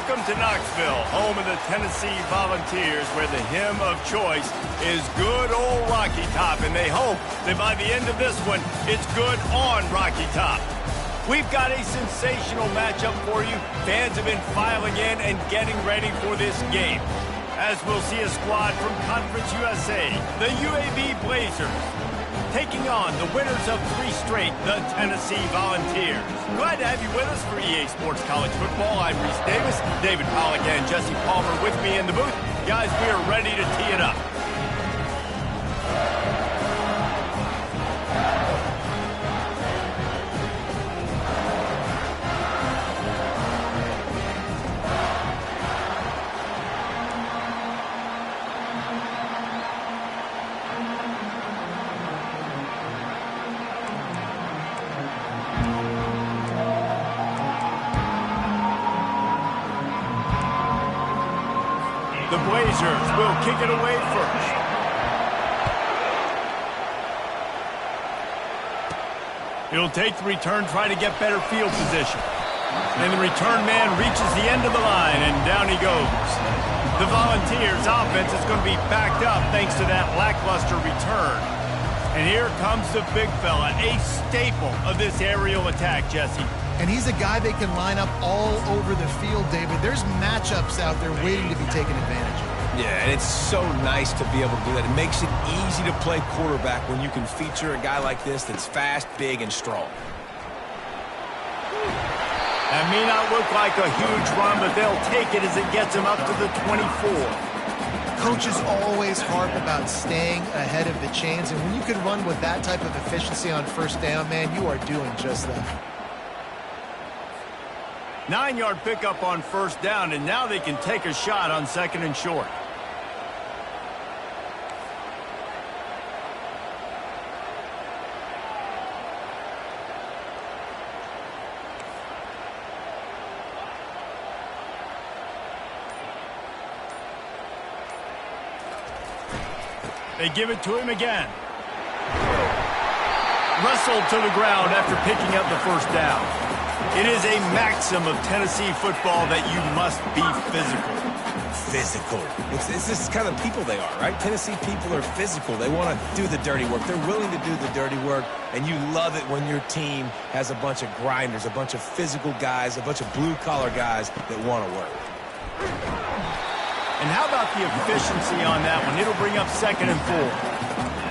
Welcome to Knoxville, home of the Tennessee Volunteers, where the hymn of choice is good old Rocky Top, and they hope that by the end of this one, it's good on Rocky Top. We've got a sensational matchup for you. Fans have been filing in and getting ready for this game, as we'll see a squad from Conference USA, the UAB Blazers, taking on the winners of 3 straight, the Tennessee Volunteers. Glad to have you with us for EA Sports College Football. I'm Reese Davis, David Pollack and Jesse Palmer with me in the booth. Guys, we are ready to tee it up. The Blazers will kick it away first. He'll take the return, try to get better field position. And the return man reaches the end of the line, and down he goes. The Volunteers' offense is going to be backed up thanks to that lackluster return. And here comes the big fella, a staple of this aerial attack, Jesse. And he's a guy they can line up all over the field, David. There's matchups out there waiting to be taken advantage of. Yeah, and it's so nice to be able to do that. It makes it easy to play quarterback when you can feature a guy like this that's fast, big, and strong. That may not look like a huge run, but they'll take it as it gets them up to the 24. Coaches always harp about staying ahead of the chains, and when you can run with that type of efficiency on first down, man, you are doing just that. 9-yard pickup on first down, and now they can take a shot on 2nd and short. They give it to him again. Wrestled to the ground after picking up the first down. It is a maxim of Tennessee football that you must be physical. Physical. It's this kind of people they are, right? Tennessee people are physical. They want to do the dirty work. They're willing to do the dirty work, and you love it when your team has a bunch of grinders, a bunch of physical guys, a bunch of blue-collar guys that want to work. And how about the efficiency on that one? It'll bring up 2nd and 4.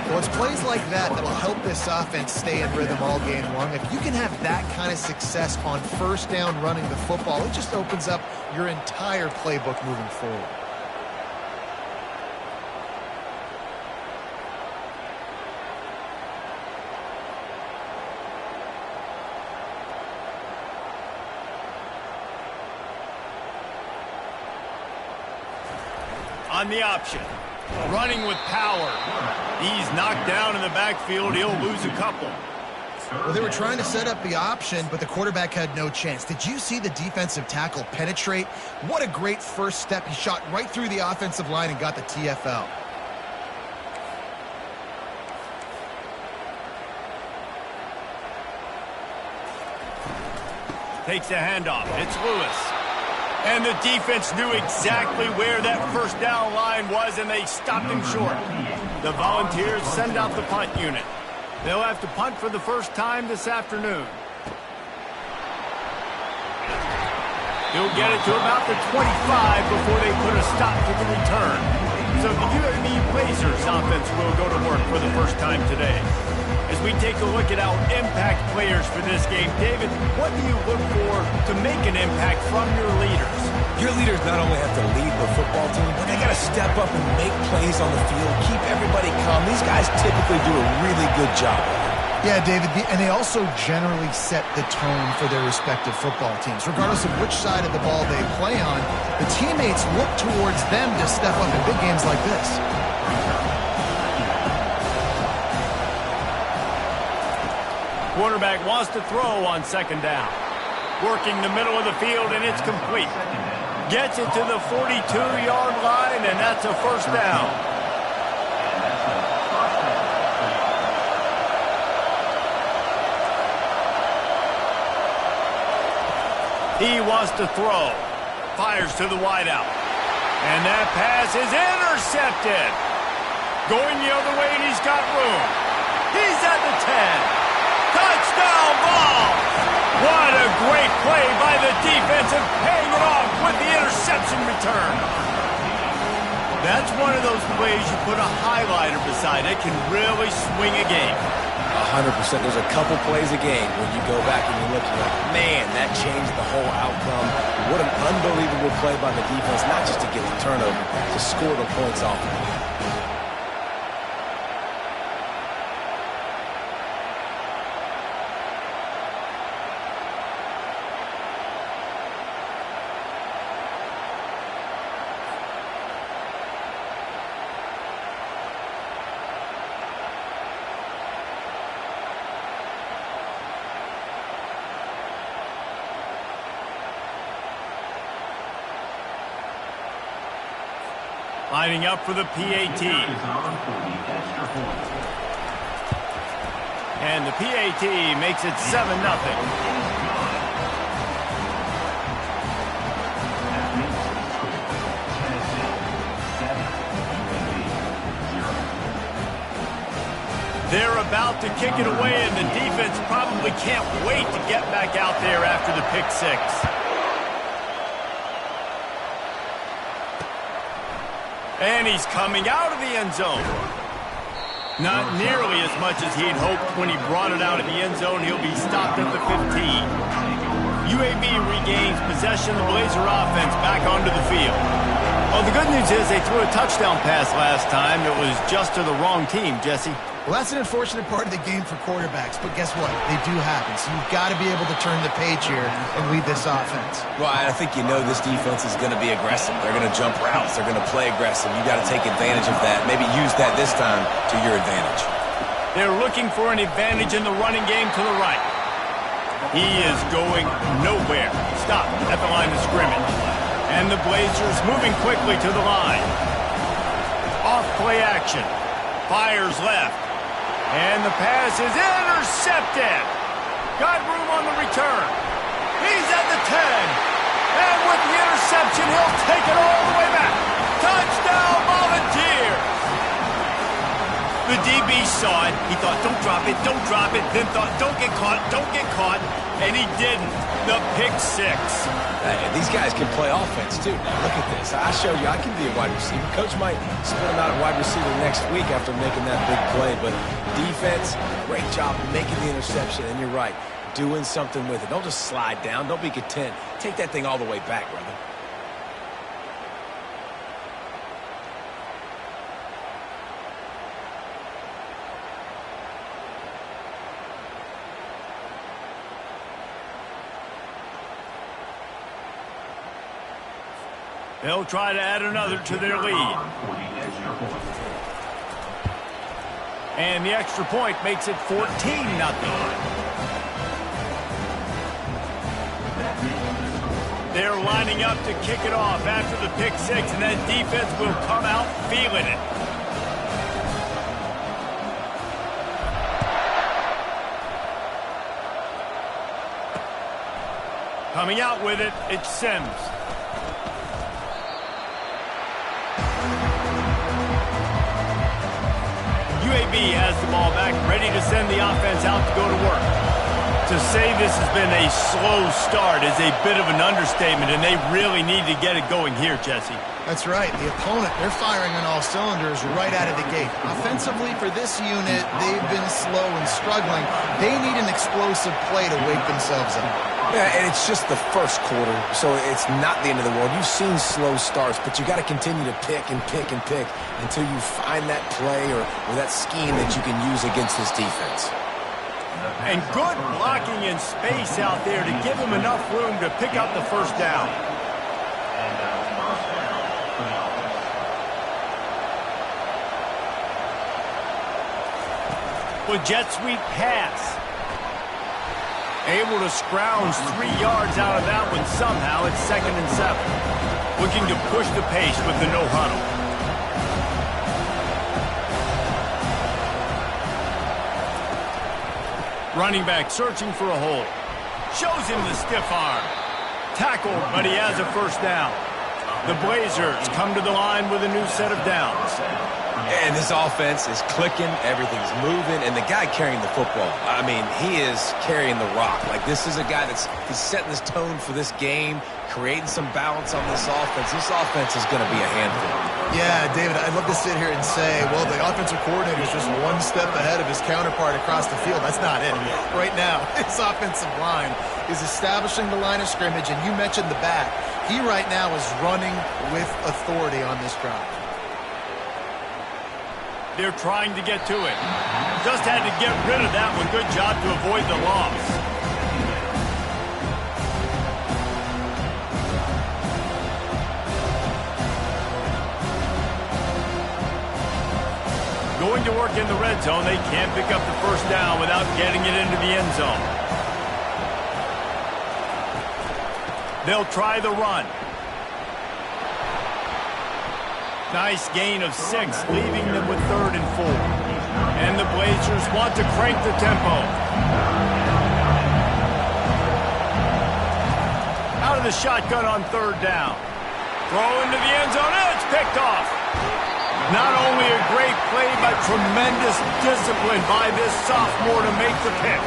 Well, it's plays like that that'll help this offense stay in rhythm all game long. If you can have that kind of success on first down running the football, it just opens up your entire playbook moving forward. On the option, running with power. He's knocked down in the backfield. He'll lose a couple. Well, they were trying to set up the option, but the quarterback had no chance. Did you see the defensive tackle penetrate? What a great first step. He shot right through the offensive line and got the TFL. Takes the handoff. It's Lewis. And the defense knew exactly where that first down line was, and they stopped him short. The Volunteers send out the punt unit. They'll have to punt for the first time this afternoon. He'll get it to about the 25 before they put a stop to the return. So the UAB Blazers offense will go to work for the first time today. As we take a look at our impact players for this game, David, what do you look for to make an impact from your leaders? Your leaders not only have to lead the football team, but they got to step up and make plays on the field, keep everybody calm. These guys typically do a really good job. Yeah, David, and they also generally set the tone for their respective football teams. Regardless of which side of the ball they play on, the teammates look towards them to step up in big games like this. Quarterback wants to throw on 2nd down. Working the middle of the field, and it's complete. Gets it to the 42-yard line, and that's a first down. He wants to throw. Fires to the wideout. And that pass is intercepted. Going the other way, and he's got room. He's at the 10. Touchdown ball! What a great play by the defense and paying it off with the interception return. That's one of those plays you put a highlighter beside it, can really swing a game. 100%. There's a couple plays a game when you go back and you look and you're like, man, that changed the whole outcome. What an unbelievable play by the defense, not just to get the turnover, to score the points off of it. Lining up for the PAT. And the PAT makes it 7-0. They're about to kick it away, and the defense probably can't wait to get back out there after the pick six. And he's coming out of the end zone. Not nearly as much as he'd hoped when he brought it out of the end zone. He'll be stopped at the 15. UAB regains possession of the Blazer offense back onto the field. Well, the good news is they threw a touchdown pass last time. It was just to the wrong team, Jesse. Well, that's an unfortunate part of the game for quarterbacks, but guess what? They do happen, so you've got to be able to turn the page here and lead this offense. Well, I think you know this defense is going to be aggressive. They're going to jump routes. They're going to play aggressive. You've got to take advantage of that. Maybe use that this time to your advantage. They're looking for an advantage in the running game to the right. He is going nowhere. Stop at the line of scrimmage. And the Blazers moving quickly to the line. Off play action. Fires left. And the pass is intercepted. Got room on the return. He's at the 10. And with the interception, he'll take it all the way back. Touchdown, Volunteers. The DB saw it. He thought, don't drop it, don't drop it. Then thought, don't get caught, don't get caught. And he didn't. The pick six. These guys can play offense, too. Now, look at this. I showed you I can be a wide receiver. Coach might split him out at wide receiver next week after making that big play. But defense, great job making the interception. And you're right, doing something with it. Don't just slide down. Don't be content. Take that thing all the way back, brother. They'll try to add another to their lead. And the extra point makes it 14-0. They're lining up to kick it off after the pick six, and that defense will come out feeling it. Coming out with it, it's Sims. UAB has the ball back, ready to send the offense out to go to work. To say this has been a slow start is a bit of an understatement, and they really need to get it going here, Jesse. That's right. The opponent, they're firing on all cylinders right out of the gate. Offensively, for this unit, they've been slow and struggling. They need an explosive play to wake themselves up. Yeah, and it's just the first quarter, so it's not the end of the world. You've seen slow starts, but you got to continue to pick and pick and pick until you find that play or that scheme that you can use against this defense. And good blocking in space out there to give them enough room to pick up the first down. With jet sweep pass. Able to scrounge 3 yards out of that one somehow. It's 2nd and 7. Looking to push the pace with the no huddle. Running back searching for a hole. Shows him the stiff arm. Tackled, but he has a first down. The Blazers come to the line with a new set of downs. And this offense is clicking, everything's moving, and the guy carrying the football, I mean, he is carrying the rock. Like, this is a guy he's setting this tone for this game, creating some balance on this offense. This offense is going to be a handful. Yeah, David, I'd love to sit here and say, well, the offensive coordinator is just one step ahead of his counterpart across the field. That's not it. Right now, his offensive line is establishing the line of scrimmage, and you mentioned the back. He right now is running with authority on this drive. They're trying to get to it. Just had to get rid of that one. Good job to avoid the loss. Going to work in the red zone. They can't pick up the first down without getting it into the end zone. They'll try the run. Nice gain of 6, leaving them with 3rd and 4. And the Blazers want to crank the tempo. Out of the shotgun on 3rd down. Throw into the end zone, and it's picked off. Not only a great play, but tremendous discipline by this sophomore to make the pick.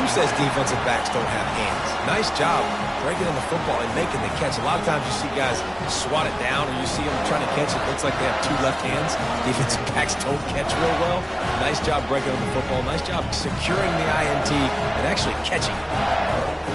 Who says defensive backs don't have hands? Nice job breaking in the football and making the catch. A lot of times you see guys swat it down, or you see them trying to catch it. It looks like they have 2 left hands. Defensive backs don't catch real well. Nice job breaking in the football. Nice job securing the INT and actually catching it.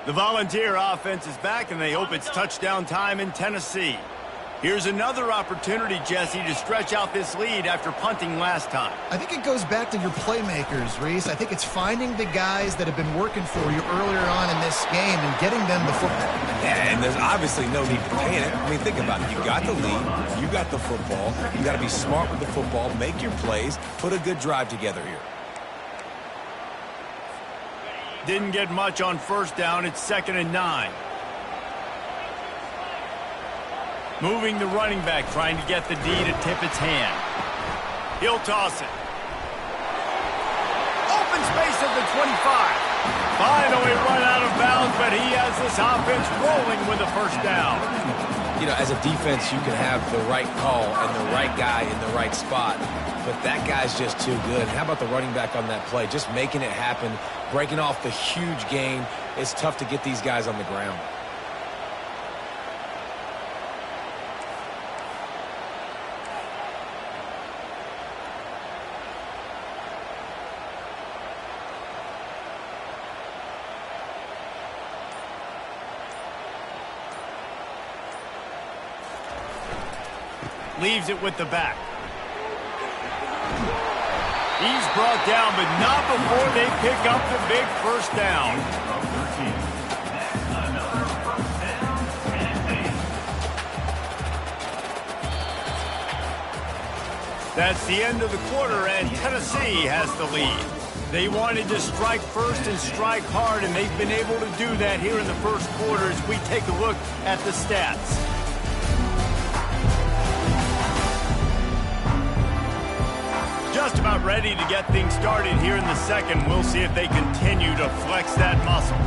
The Volunteer offense is back, and they hope it's touchdown time in Tennessee. Here's another opportunity, Jesse, to stretch out this lead after punting last time. I think it goes back to your playmakers, Reese. I think it's finding the guys that have been working for you earlier on in this game and getting them the football. Yeah, and there's obviously no need to panic. I mean, think about it. You got the lead. You got the football. You got to be smart with the football, make your plays, put a good drive together here. Didn't get much on first down. It's 2nd and 9. Moving the running back, trying to get the D to tip its hand. He'll toss it. Open space at the 25. Finally run out of bounds, but he has this offense rolling with a first down. You know, as a defense, you can have the right call and the right guy in the right spot, but that guy's just too good. How about the running back on that play? Just making it happen, breaking off the huge gain. It's tough to get these guys on the ground. Leaves it with the back. He's brought down, but not before they pick up the big first down. That's the end of the quarter, and Tennessee has the lead. They wanted to strike first and strike hard, and they've been able to do that here in the first quarter as we take a look at the stats. Just about ready to get things started here in the second. We'll see if they continue to flex that muscle.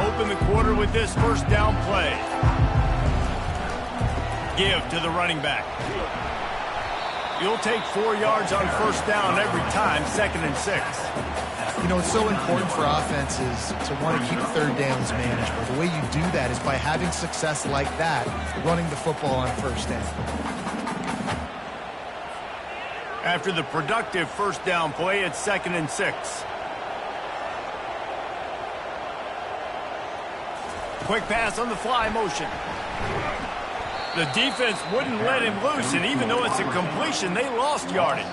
open the quarter with this first down play. Give to the running back. You'll take 4 yards on first down every time, 2nd and 6. You know, it's so important for offenses to want to keep third downs manageable. The way you do that is by having success like that, running the football on first down. After the productive first down play, it's 2nd and 6. Quick pass on the fly motion. The defense wouldn't let him loose, and even though it's a completion, they lost yardage.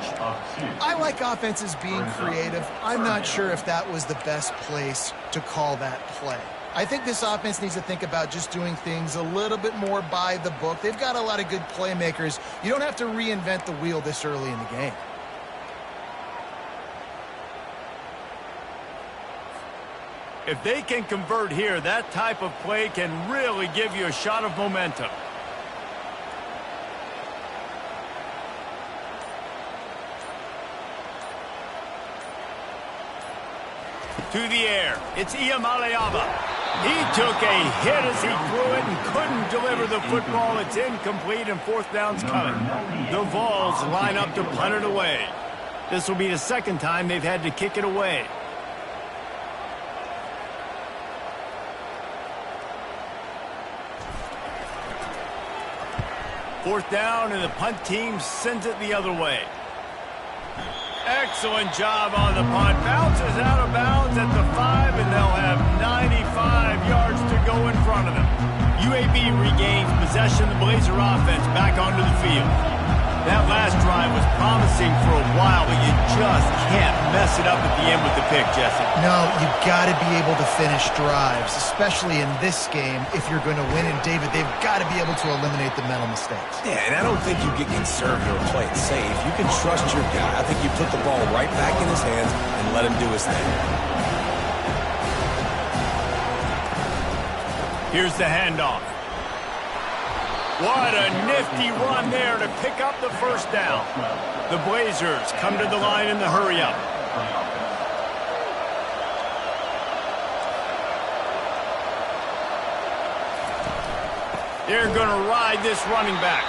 I like offenses being creative. I'm not sure if that was the best place to call that play. I think this offense needs to think about just doing things a little bit more by the book. They've got a lot of good playmakers. You don't have to reinvent the wheel this early in the game. If they can convert here, that type of play can really give you a shot of momentum. To the air, it's Iamaleava. He took a hit as he threw it and couldn't deliver the football. It's incomplete and 4th down's coming. The Vols line up to punt it away. This will be the 2nd time they've had to kick it away. Fourth down, and the punt team sends it the other way. Excellent job on the punt. Bounces out of bounds at the 5, and they'll have 95 yards to go in front of them. UAB regains possession of the Blazer offense back onto the field. That last drive was promising for a while, but you just can't mess it up at the end with the pick, Jesse. No, you've got to be able to finish drives, especially in this game if you're going to win. And, David, they've got to be able to eliminate the mental mistakes. Yeah, and I don't think you get conservative or play it safe. You can trust your guy. I think you put the ball right back in his hands and let him do his thing. Here's the handoff. What a nifty run there to pick up the first down. The Blazers come to the line in the hurry-up. They're going to ride this running back.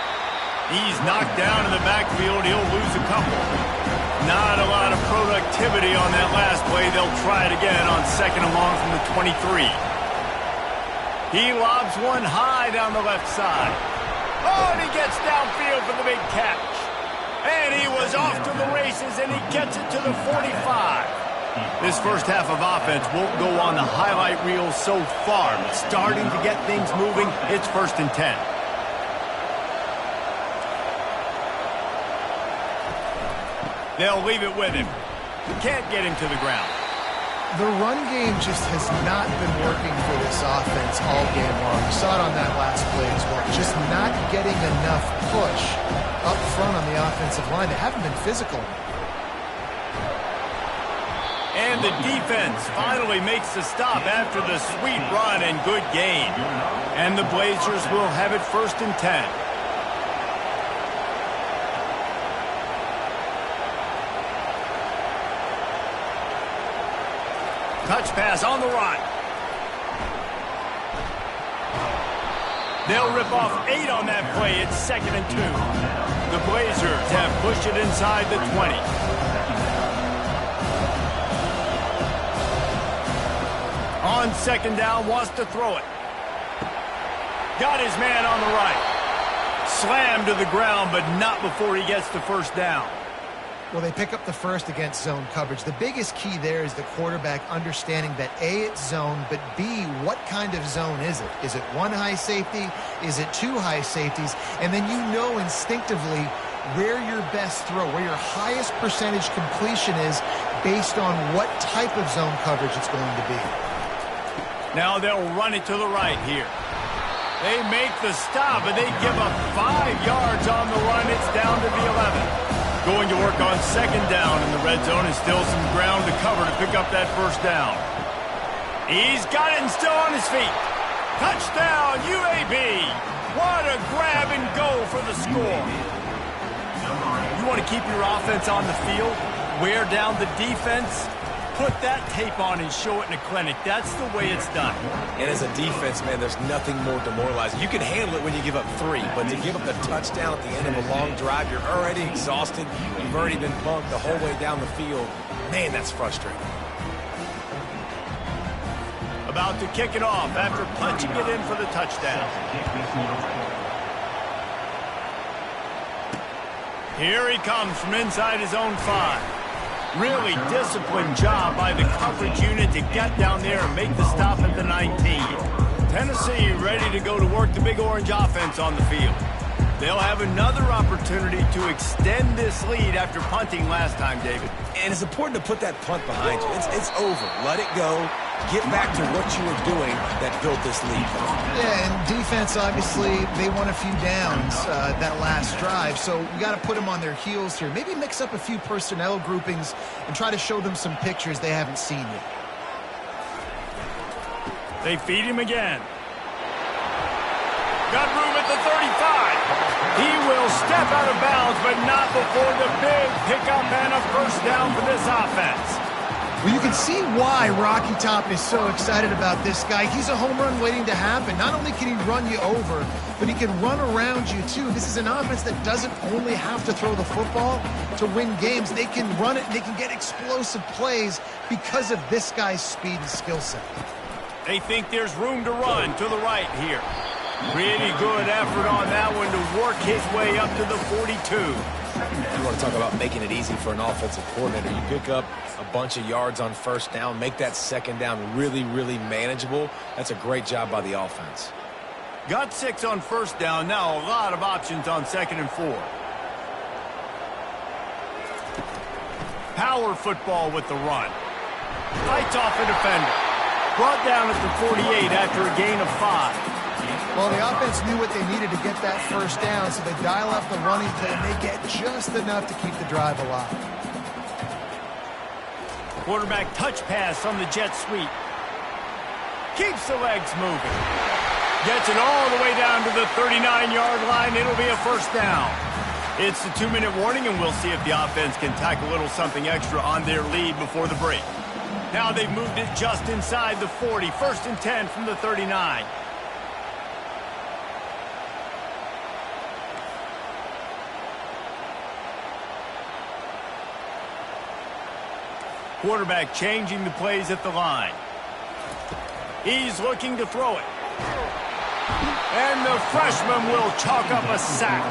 He's knocked down in the backfield. He'll lose a couple. Not a lot of productivity on that last play. They'll try it again on 2nd and long from the 23. He lobs one high down the left side. Oh, and he gets downfield for the big catch. And he was off to the races, and he gets it to the 45. This first half of offense won't go on the highlight reel so far. But starting to get things moving, it's 1st and 10. They'll leave it with him. Can't get him to the ground. The run game just has not been working for this offense all game long. You saw it on that last play as well. Just not getting enough push up front on the offensive line. They haven't been physical. And the defense finally makes the stop after the sweet run and good gain. And the Blazers will have it 1st and 10. Touch pass on the run. They'll rip off 8 on that play. It's 2nd and 2. The Blazers have pushed it inside the 20. On 2nd down, wants to throw it. Got his man on the right. Slammed to the ground, but not before he gets the first down. Well, they pick up the first against zone coverage. The biggest key there is the quarterback understanding that A, it's zone, but B, what kind of zone is it? Is it one high safety? Is it 2 high safeties? And then you know instinctively where your best throw, where your highest percentage completion is based on what type of zone coverage it's going to be. Now they'll run it to the right here. They make the stop, and they give up 5 yards on the run. It's down to the 11. Going to work on 2nd down in the red zone, and still some ground to cover to pick up that first down. He's got it and still on his feet. Touchdown, UAB. What a grab and go for the score. You want to keep your offense on the field, wear down the defense, put that tape on and show it in a clinic. That's the way it's done. And as a defense, man, there's nothing more demoralizing. You can handle it when you give up 3, but to give up the touchdown at the end of a long drive, you're already exhausted. You've already been bumped the whole way down the field. Man, that's frustrating. About to kick it off after punching it in for the touchdown. Here he comes from inside his own 5. Really disciplined job by the coverage unit to get down there and make the stop at the 19. Tennessee ready to go to work the Big Orange offense on the field. They'll have another opportunity to extend this lead after punting last time, David. And it's important to put that punt behind you. It's over. Let it go. Get back to what you were doing that built this lead. Yeah, and defense, obviously, they won a few downs that last drive, so we got to put them on their heels here. Maybe mix up a few personnel groupings and try to show them some pictures they haven't seen yet. They feed him again. Got room at the 35. He will step out of bounds, but not before the big pickup and a first down for this offense. Well, you can see why Rocky Top is so excited about this guy. He's a home run waiting to happen. Not only can he run you over, but he can run around you too. This is an offense that doesn't only have to throw the football to win games. They can run it and they can get explosive plays because of this guy's speed and skill set. They think there's room to run to the right here. Pretty good effort on that one to work his way up to the 42. You want to talk about making it easy for an offensive coordinator. You pick up a bunch of yards on first down, make that second down really, really manageable. That's a great job by the offense. Got 6 on first down. Now a lot of options on 2nd and 4. Power football with the run. Fights off a defender. Brought down at the 48 after a gain of 5. Well, the offense knew what they needed to get that first down, so they dial up the running play, and they get just enough to keep the drive alive. Quarterback touch pass on the jet sweep. Keeps the legs moving. Gets it all the way down to the 39-yard line. It'll be a first down. It's the 2-minute warning, and we'll see if the offense can tack a little something extra on their lead before the break. Now they've moved it just inside the 40. 1st and 10 from the 39. Quarterback changing the plays at the line. He's looking to throw it. And the freshman will chalk up a sack.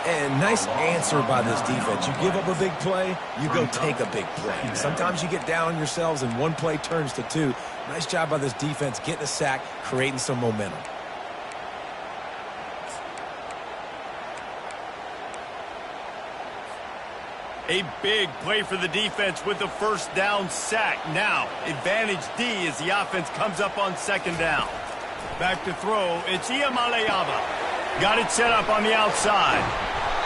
And nice answer by this defense. You give up a big play, you go take a big play. Sometimes you get down on yourselves and one play turns to 2. Nice job by this defense getting a sack, creating some momentum. A big play for the defense with the first down sack. Now, advantage D as the offense comes up on 2nd down. Back to throw, it's Iamaleava. Got it set up on the outside.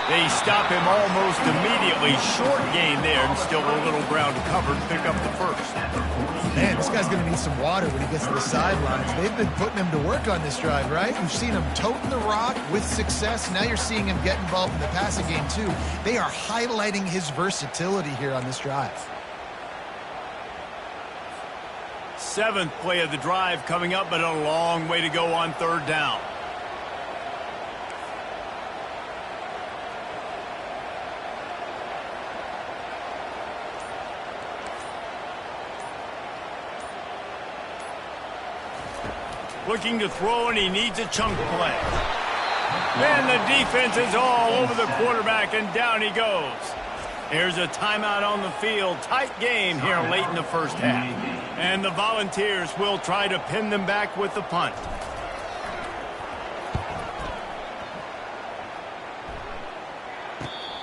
They stop him almost immediately. Short gain there, and still a little ground covered. Pick up the first. Man, this guy's going to need some water when he gets to the sidelines. They've been putting him to work on this drive, right? We've seen him toting the rock with success. Now you're seeing him get involved in the passing game, too. They are highlighting his versatility here on this drive. 7th play of the drive coming up, but a long way to go on 3rd down. Looking to throw, and he needs a chunk play. Man, the defense is all over the quarterback, and down he goes. Here's a timeout on the field. Tight game here late in the first half. And the Volunteers will try to pin them back with the punt.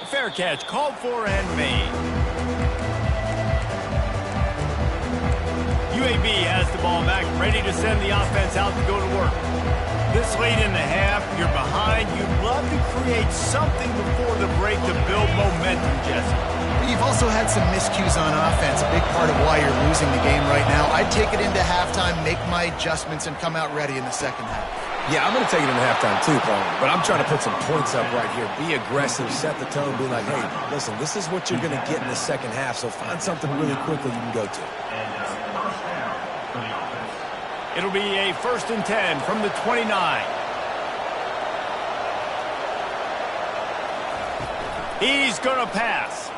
Fair catch called for and made. UAB has the ball back, ready to send the offense out to go to work. This late in the half, you're behind. You'd love to create something before the break to build momentum, Jesse. You've also had some miscues on offense, a big part of why you're losing the game right now. I'd take it into halftime, make my adjustments, and come out ready in the second half. Yeah, I'm going to take it in halftime too, but I'm trying to put some points up right here. Be aggressive, set the tone, be like, hey, listen, this is what you're going to get in the second half, so find something really quickly you can go to. It'll be a 1st and 10 from the 29. He's going to pass.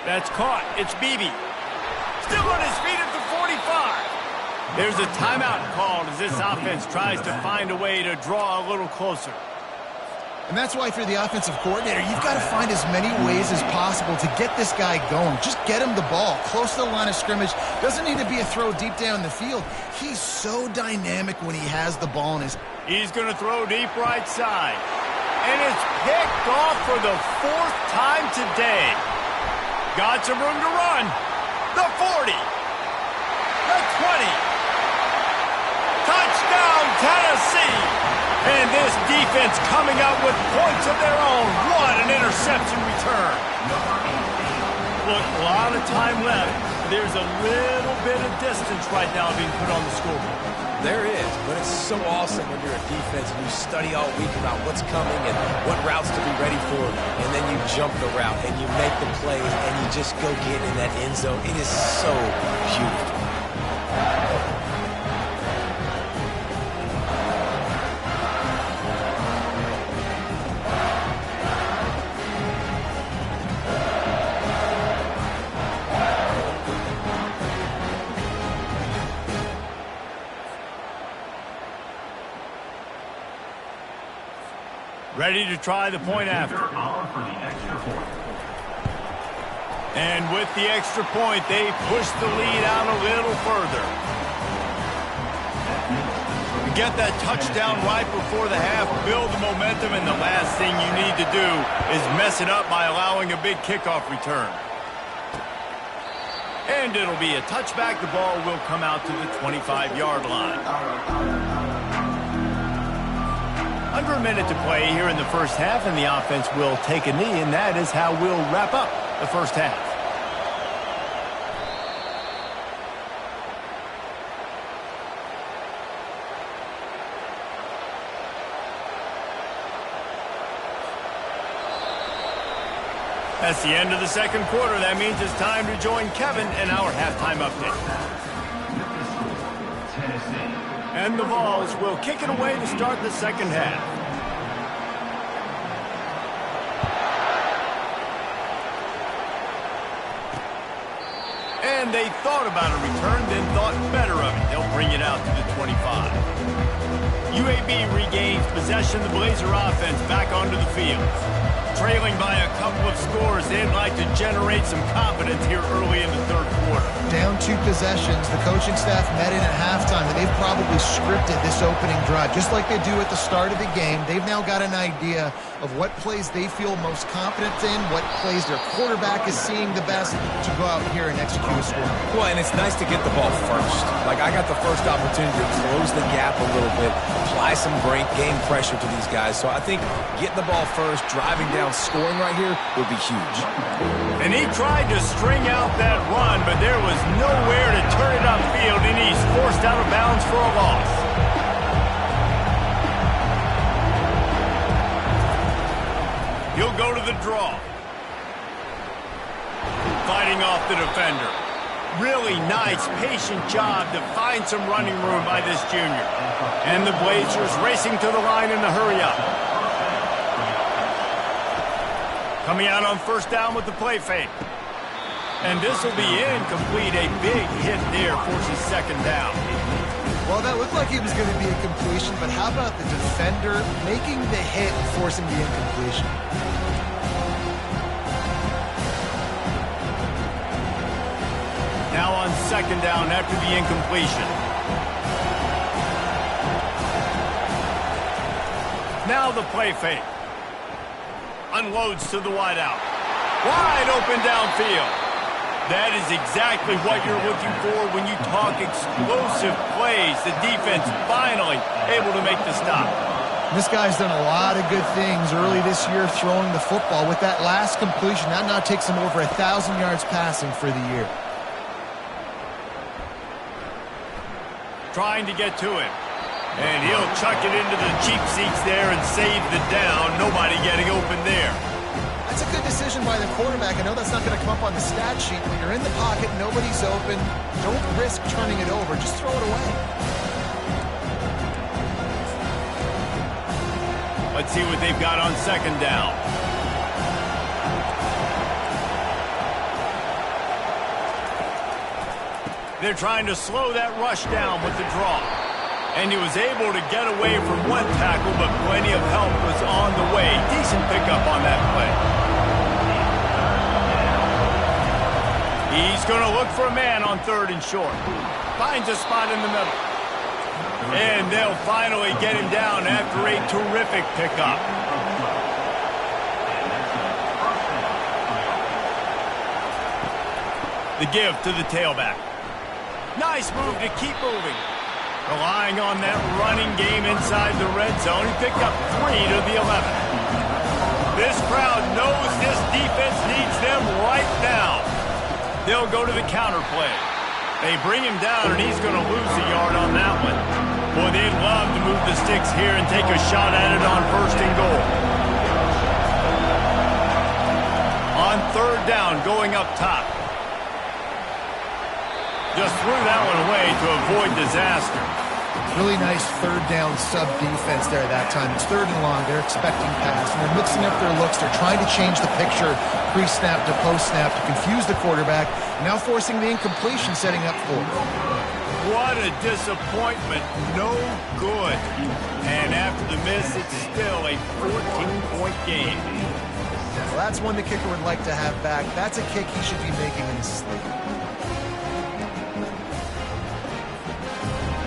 That's caught. It's Beebe. Still on his feet at the 45. There's a timeout called as this offense tries to find a way to draw a little closer. And that's why if you're the offensive coordinator, you've got to find as many ways as possible to get this guy going. Just get him the ball close to the line of scrimmage. Doesn't need to be a throw deep down the field. He's so dynamic when he has the ball in his... He's going to throw deep right side. And it's picked off for the 4th time today. Got some room to run. The 40. The 20. Touchdown, Tennessee! And this defense coming out with points of their own. What an interception return. Look, a lot of time left. There's a little bit of distance right now being put on the scoreboard. There is, but it's so awesome when you're a defense and you study all week about what's coming and what routes to be ready for, and then you jump the route and you make the play and you just go get in that end zone. It is so beautiful. Ready to try the point after. And with the extra point, they push the lead out a little further. Get that touchdown right before the half, build the momentum, and the last thing you need to do is mess it up by allowing a big kickoff return. And it'll be a touchback. The ball will come out to the 25-yard line. Under a minute to play here in the first half, and the offense will take a knee, and that is how we'll wrap up the first half. That's the end of the second quarter. That means it's time to join Kevin in our halftime update. And the Vols will kick it away to start the second half. And they thought about a return, then thought better of it. They'll bring it out to the 25. UAB regains possession. The Blazer offense back onto the field. Trailing by a couple of scores, they'd like to generate some confidence here early in the third quarter. Down 2 possessions, the coaching staff met in at halftime, and they've probably scripted this opening drive. Just like they do at the start of the game, they've now got an idea of what plays they feel most confident in, what plays their quarterback is seeing the best to go out here and execute a score. Well, and it's nice to get the ball first. Like, I got the first opportunity to close the gap a little bit, apply some game pressure to these guys. So I think getting the ball first, driving down, scoring right here would be huge. And he tried to string out that run, but there was nowhere to turn it upfield, and he's forced out of bounds for a loss. He'll go to the draw. Fighting off the defender. Really nice, patient job to find some running room by this junior. And the Blazers racing to the line in the hurry up. Coming out on first down with the play fake. And this will be incomplete. A big hit there forces second down. Well, that looked like it was going to be a completion, but how about the defender making the hit and forcing the incompletion? Now on second down after the incompletion. Now the play fake. Unloads to the wideout. Wide open downfield. That is exactly what you're looking for when you talk explosive plays. The defense finally able to make the stop. This guy's done a lot of good things early this year throwing the football. With that last completion, that now takes him over 1,000 yards passing for the year. Trying to get to him. And he'll chuck it into the cheap seats there and save the down. Nobody getting open there. That's a good decision by the quarterback. I know that's not going to come up on the stat sheet. When you're in the pocket, nobody's open. Don't risk turning it over. Just throw it away. Let's see what they've got on second down. They're trying to slow that rush down with the draw. And he was able to get away from one tackle, but plenty of help was on the way. Decent pickup on that play. He's going to look for a man on third and short. Finds a spot in the middle. And they'll finally get him down after a terrific pickup. The give to the tailback. Nice move to keep moving. Relying on that running game inside the red zone. He picked up 3 to the 11. This crowd knows this defense needs them right now. They'll go to the counter play. They bring him down, and he's going to lose a yard on that one. Boy, they'd love to move the sticks here and take a shot at it on first and goal. On third down, going up top. Just threw that one away to avoid disaster. Really nice third down sub defense there that time. It's third and long. They're expecting pass, and they're mixing up their looks. They're trying to change the picture pre-snap to post-snap to confuse the quarterback, now forcing the incompletion, setting up for it. What a disappointment. No good. And after the miss, it's still a 14-point game. Well, that's one the kicker would like to have back. That's a kick he should be making in his sleep.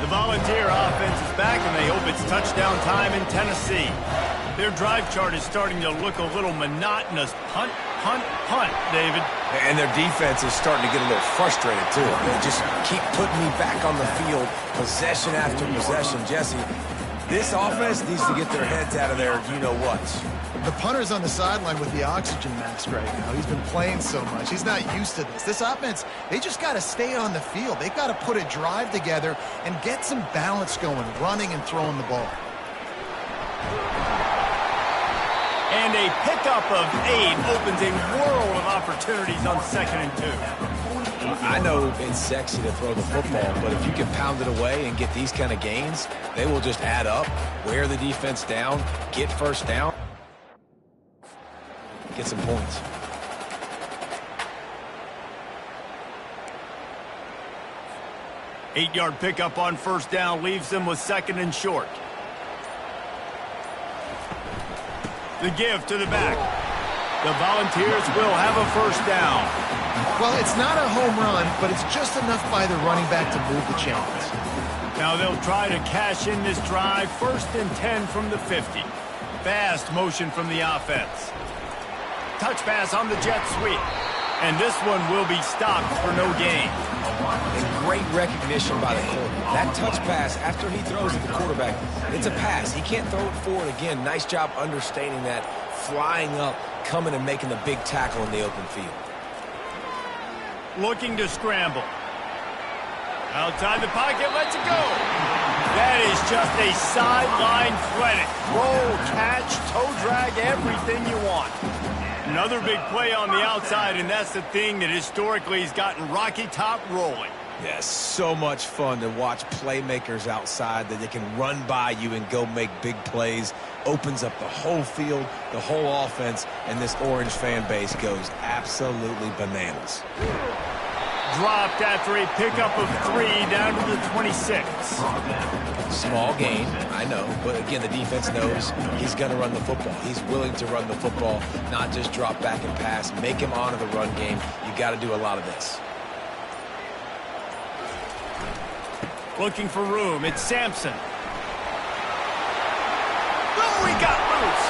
The Volunteer offense is back, and they hope it's touchdown time in Tennessee. Their drive chart is starting to look a little monotonous. Punt, punt, punt, David. And their defense is starting to get a little frustrated, too. They just keep putting me back on the field, possession after possession. Jesse, this offense needs to get their heads out of their you-know-whats. The punter's on the sideline with the oxygen mask right now. He's been playing so much. He's not used to this. This offense, they just got to stay on the field. They've got to put a drive together and get some balance going, running and throwing the ball. And a pickup of 8 opens a world of opportunities on 2nd and 2. I know it's sexy to throw the football, but if you can pound it away and get these kind of gains, they will just add up, wear the defense down, get first down, get some points. Eight-yard pickup on first down leaves them with 2nd and short. The give to the back. The Volunteers will have a first down. Well, it's not a home run, but it's just enough by the running back to move the chains. Now they'll try to cash in this drive. 1st and 10 from the 50. Fast motion from the offense. Touch pass on the jet sweep. And this one will be stopped for no gain. And great recognition by the quarterback. That touch pass, after he throws at the quarterback, it's a pass. He can't throw it forward again. Nice job understanding that, flying up, coming and making the big tackle in the open field. Looking to scramble. Outside the pocket, lets it go. That is just a sideline clinic. Roll, catch, toe drag, everything you want. Another big play on the outside, and that's the thing that historically has gotten Rocky Top rolling. Yes, so much fun to watch playmakers outside that they can run by you and go make big plays. Opens up the whole field, the whole offense, and this Orange fan base goes absolutely bananas. Dropped after a pickup of 3 down to the 26. Small gain, I know, but again, the defense knows he's going to run the football. He's willing to run the football, not just drop back and pass, make him honor the run game. You got to do a lot of this. Looking for room, it's Sampson. Oh, he got loose.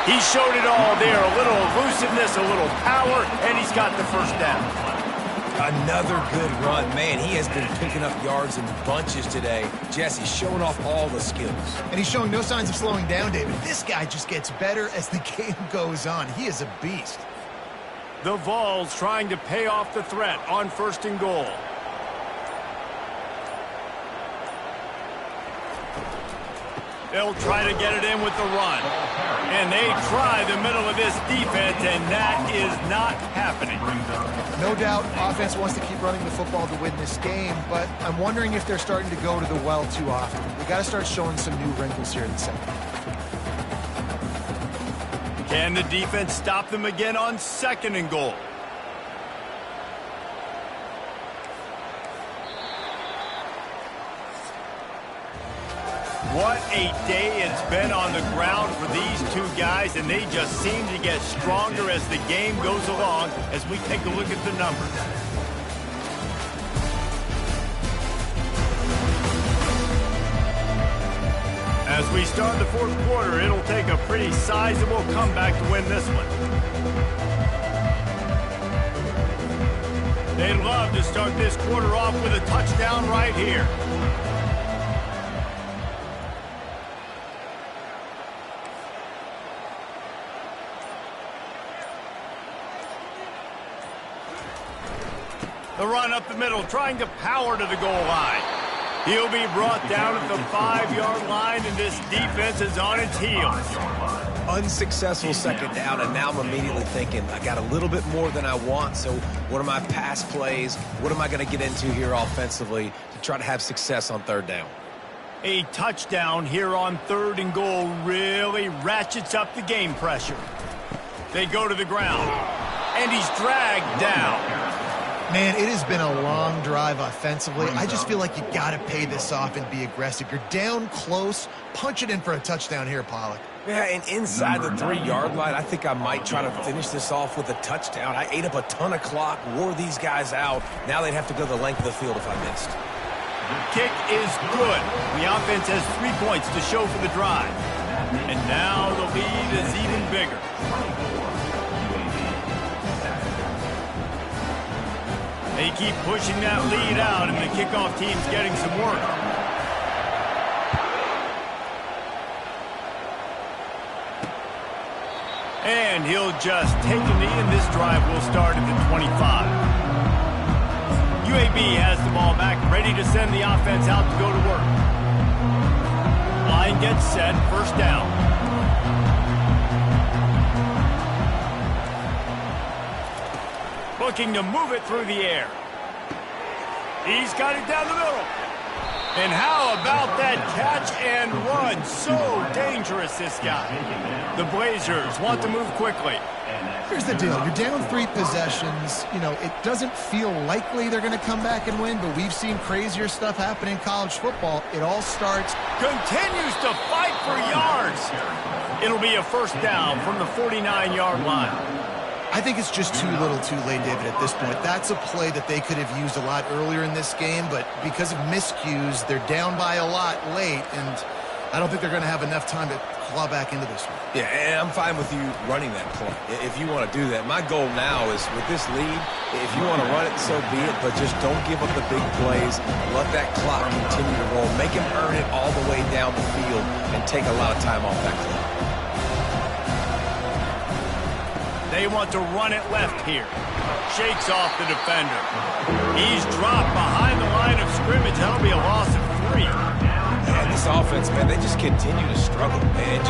He showed it all there, a little elusiveness, a little power, and he's got the first down. Another good run. Man, he has been picking up yards in bunches today. Jesse showing off all the skills. And he's showing no signs of slowing down, David. This guy just gets better as the game goes on. He is a beast. The Vols trying to pay off the threat on 1st and goal. They'll try to get it in with the run. And they try the middle of this defense, and that is not happening. No doubt, offense wants to keep running the football to win this game, but I'm wondering if they're starting to go to the well too often. We got to start showing some new wrinkles here in the second. Can the defense stop them again on 2nd and goal? What a day it's been on the ground for these two guys, and they just seem to get stronger as the game goes along as we take a look at the numbers. As we start the 4th quarter, it'll take a pretty sizable comeback to win this one. They'd love to start this quarter off with a touchdown right here. The run up the middle, trying to power to the goal line. He'll be brought down at the 5-yard line, and this defense is on its heels. Unsuccessful 2nd down, and now I'm immediately thinking, I got a little bit more than I want, so what are my pass plays? What am I going to get into here offensively to try to have success on 3rd down? A touchdown here on 3rd and goal really ratchets up the game pressure. They go to the ground, and he's dragged down. Man, it has been a long drive offensively. I just feel like you got to pay this off and be aggressive. You're down close. Punch it in for a touchdown here, Pollack. Yeah, and inside the 3-yard line, I think I might try to finish this off with a touchdown. I ate up a ton of clock, wore these guys out. Now they'd have to go the length of the field if I missed. Kick is good. The offense has 3 points to show for the drive. And now the lead is even bigger. They keep pushing that lead out, and the kickoff team's getting some work. And he'll just take a knee, and this drive will start at the 25. UAB has the ball back, ready to send the offense out to go to work. Line gets set, 1st down. Looking to move it through the air. He's got it down the middle. And how about that catch and run? So dangerous, this guy. The Blazers want to move quickly. Here's the deal. You're down 3 possessions. You know, it doesn't feel likely they're going to come back and win, but we've seen crazier stuff happen in college football. It all starts. Continues to fight for yards. It'll be a 1st down from the 49-yard line. I think it's just too little too late, David, at this point. That's a play that they could have used a lot earlier in this game, but because of miscues, they're down by a lot late, and I don't think they're going to have enough time to claw back into this one. Yeah, and I'm fine with you running that play if you want to do that. My goal now is with this lead, if you want to run it, so be it, but just don't give up the big plays. Let that clock continue to roll. Make him earn it all the way down the field and take a lot of time off that clock. They want to run it left here. Shakes off the defender. He's dropped behind the line of scrimmage. That'll be a loss of 3. And this offense, man, they just continue to struggle. And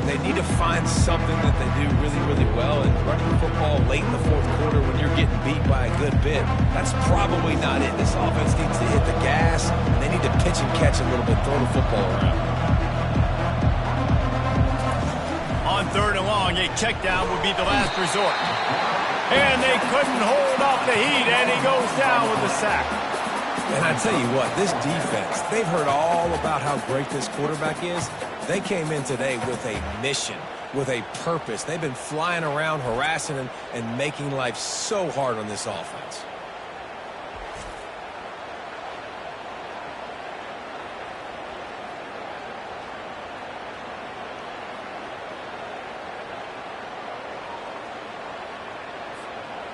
they need to find something that they do really, really well. And running the football late in the 4th quarter when you're getting beat by a good bit, that's probably not it. This offense needs to hit the gas, and they need to pitch and catch a little bit, throw the football around. On 3rd and long, a check down would be the last resort. And they couldn't hold off the heat, and he goes down with a sack. And I tell you what, this defense, they've heard all about how great this quarterback is. They came in today with a mission, with a purpose. They've been flying around, harassing and making life so hard on this offense.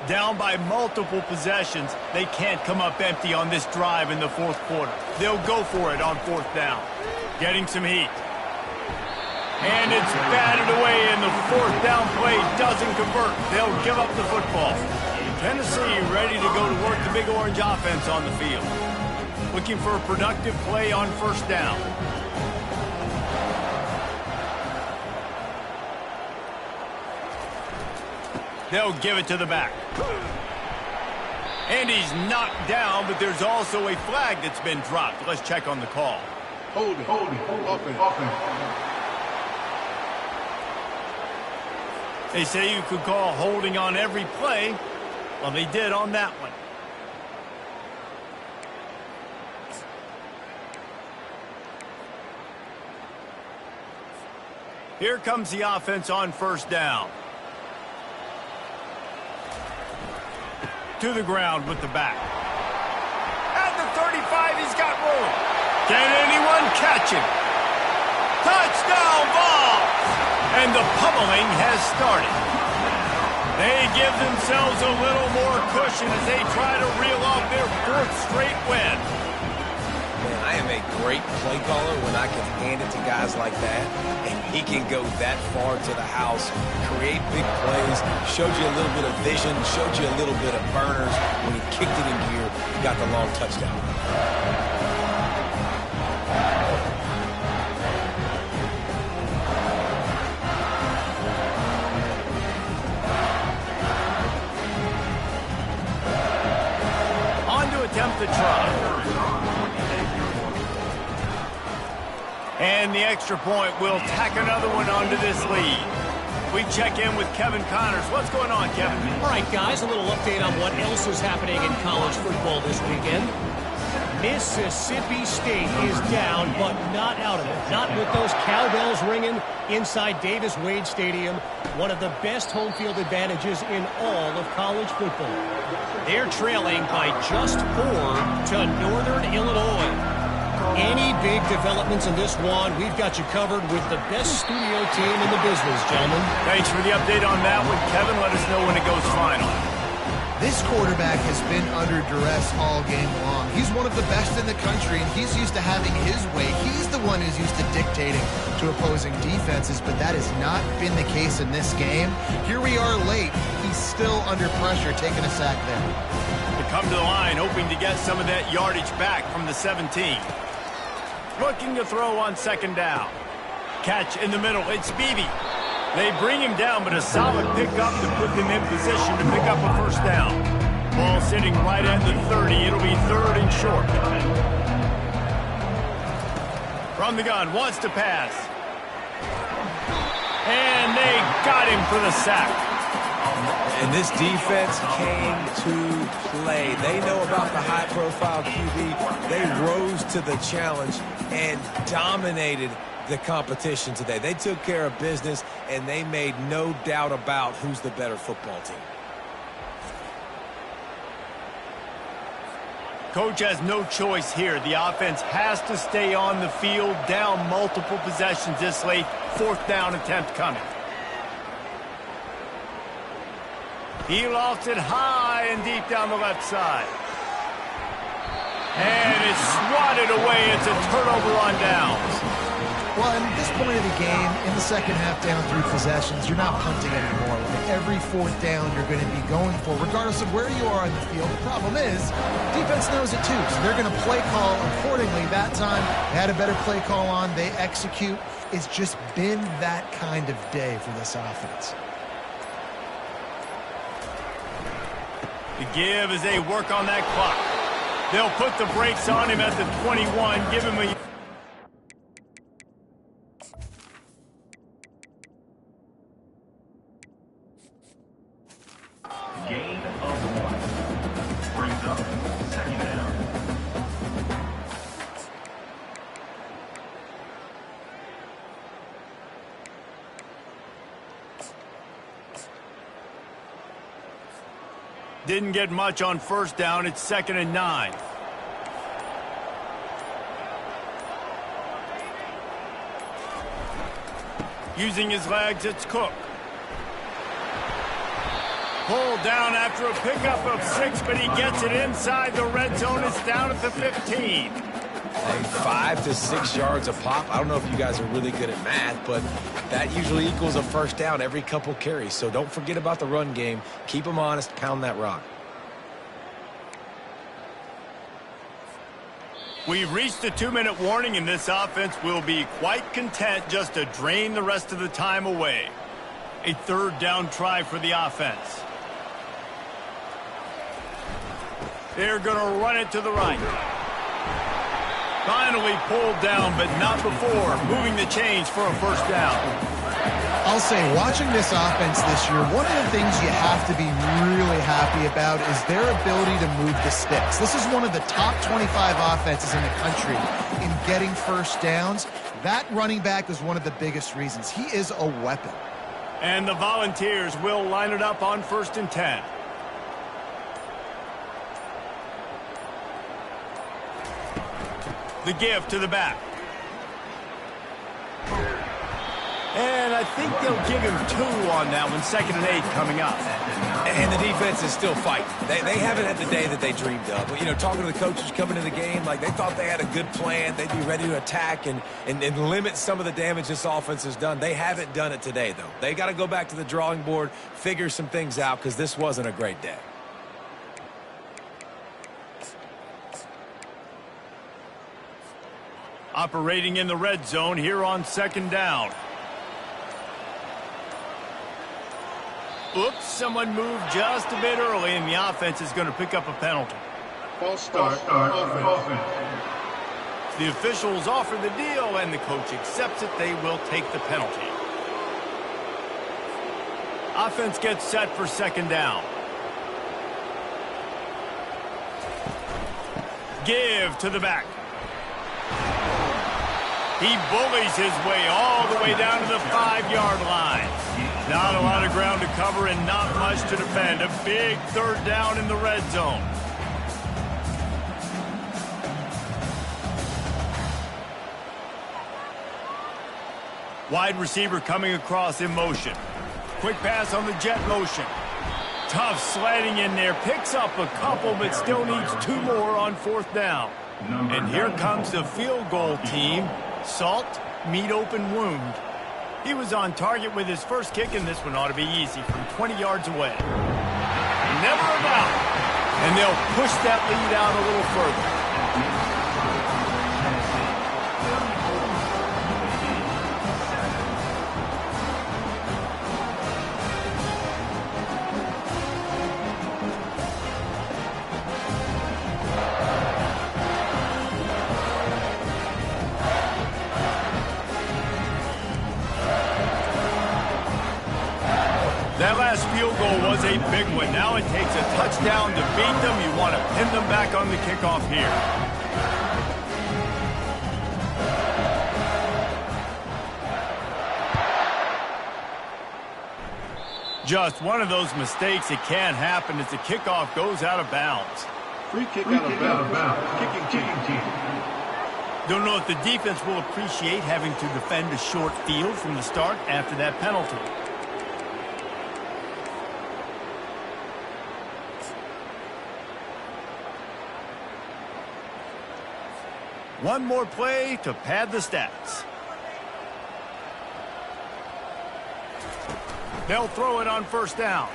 Down by multiple possessions, they can't come up empty on this drive in the 4th quarter. They'll go for it on 4th down. Getting some heat. And it's batted away, and the 4th down play doesn't convert. They'll give up the football. Tennessee ready to go to work the Big Orange offense on the field. Looking for a productive play on 1st down. They'll give it to the back. And he's knocked down, but there's also a flag that's been dropped. Let's check on the call. Hold it. Offense. They say you could call holding on every play. Well, they did on that one. Here comes the offense on first down. To the ground with the back. At the 35, he's got room. Can anyone catch him? Touchdown ball! And the pummeling has started. They give themselves a little more cushion as they try to reel off their fourth straight win. Man, I am a great play caller when I can hand it to guys like that, and he can go that far to the house, create big plays, showed you a little bit of vision, showed you a little bit of burners. When he kicked it in gear, he got the long touchdown. On to attempt the try. And the extra point will tack another one onto this lead. We check in with Kevin Connors. What's going on, Kevin? All right, guys, a little update on what else is happening in college football this weekend. Mississippi State is down, but not out of it. Not with those cowbells ringing inside Davis-Wade Stadium, one of the best home field advantages in all of college football. They're trailing by just 4 to Northern Illinois. Any big developments in this one, we've got you covered with the best studio team in the business, gentlemen. Thanks for the update on that one, Kevin. Let us know when it goes final. This quarterback has been under duress all game long. He's one of the best in the country, and he's used to having his way. He's the one who's used to dictating to opposing defenses, but that has not been the case in this game. Here we are late. He's still under pressure, taking a sack there. They come to the line, hoping to get some of that yardage back from the 17. Looking to throw on second down. Catch in the middle. It's Beebe. They bring him down, but a solid pickup to put them in position to pick up a first down. Ball sitting right at the 30. It'll be 3rd and short. From the gun, wants to pass. And they got him for the sack. And this defense came to play. They know about the high-profile QB. They rose to the challenge and dominated the competition today. They took care of business, and they made no doubt about who's the better football team. Coach has no choice here. The offense has to stay on the field, down multiple possessions this late. 4th down attempt coming. He lofts it high and deep down the left side. And it's swatted away. It's a turnover on downs. Well, at this point of the game, in the second half down 3 possessions, you're not punting anymore. Like every 4th down you're going to be going for, regardless of where you are on the field. The problem is, defense knows it too, so they're going to play call accordingly. That time, they had a better play call on. They execute. It's just been that kind of day for this offense. The give as they work on that clock. They'll put the brakes on him at the 21, give him a... Gain of 1. Brings up 2nd down. Didn't get much on first down. It's 2nd and 9. Using his legs, it's Cook. Pulled down after a pickup of 6, but he gets it inside the red zone. It's down at the 15. Hey, 5 to 6 yards a pop. I don't know if you guys are really good at math, but that usually equals a first down every couple carries. So don't forget about the run game. Keep them honest. Pound that rock. We've reached the 2-minute warning, and this offense will be quite content just to drain the rest of the time away. A third down try for the offense. They're going to run it to the right. Finally pulled down, but not before moving the chains for a first down. I'll say, watching this offense this year, one of the things you have to be really happy about is their ability to move the sticks. This is one of the top 25 offenses in the country in getting first downs. That running back is one of the biggest reasons. He is a weapon. And the Volunteers will line it up on 1st and 10. The give to the back. And I think they'll give him 2 on that one. 2nd and 8 coming up. And the defense is still fighting. They haven't had the day that they dreamed of. But, you know, talking to the coaches coming to the game, like they thought they had a good plan. They'd be ready to attack and limit some of the damage this offense has done. They haven't done it today, though. They got to go back to the drawing board, figure some things out, because this wasn't a great day. Operating in the red zone here on 2nd down. Oops, someone moved just a bit early, and the offense is going to pick up a penalty. False start. Offense. The officials offer the deal, and the coach accepts it. They will take the penalty. Offense gets set for 2nd down. Give to the back. He bullies his way all the way down to the 5-yard line. Not a lot of ground to cover and not much to defend. A big 3rd down in the red zone. Wide receiver coming across in motion. Quick pass on the jet motion. Tough sliding in there. Picks up a couple, but still needs 2 more on 4th down. And here comes the field goal team. Salt, meet open wound. He was on target with his first kick, and this one ought to be easy from 20 yards away. Never about. And they'll push that lead out a little further. That last field goal was a big one. Now it takes a touchdown to beat them. You want to pin them back on the kickoff here. Just one of those mistakes that can happen as the kickoff goes out of bounds. Free kick out of bounds. Kicking team. Don't know if the defense will appreciate having to defend a short field from the start after that penalty. One more play to pad the stats. They'll throw it on 1st down.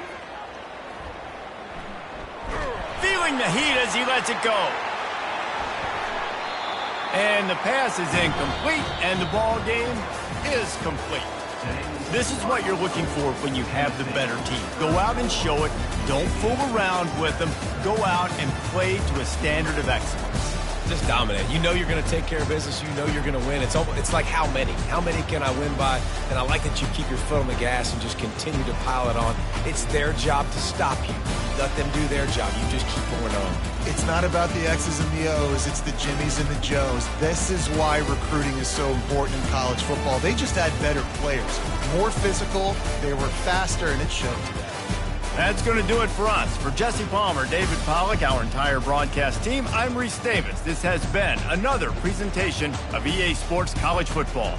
Feeling the heat as he lets it go. And the pass is incomplete, and the ball game is complete. This is what you're looking for when you have the better team. Go out and show it. Don't fool around with them. Go out and play to a standard of excellence. Just dominate. You know you're going to take care of business. You know you're going to win. It's like how many? How many can I win by? And I like that you keep your foot on the gas and just continue to pile it on. It's their job to stop you. Let them do their job. You just keep going on. It's not about the X's and the O's. It's the Jimmies and the Joes. This is why recruiting is so important in college football. They just had better players. More physical. They were faster, and it showed today. That's going to do it for us. For Jesse Palmer, David Pollack, our entire broadcast team, I'm Reese Davis. This has been another presentation of EA Sports College Football.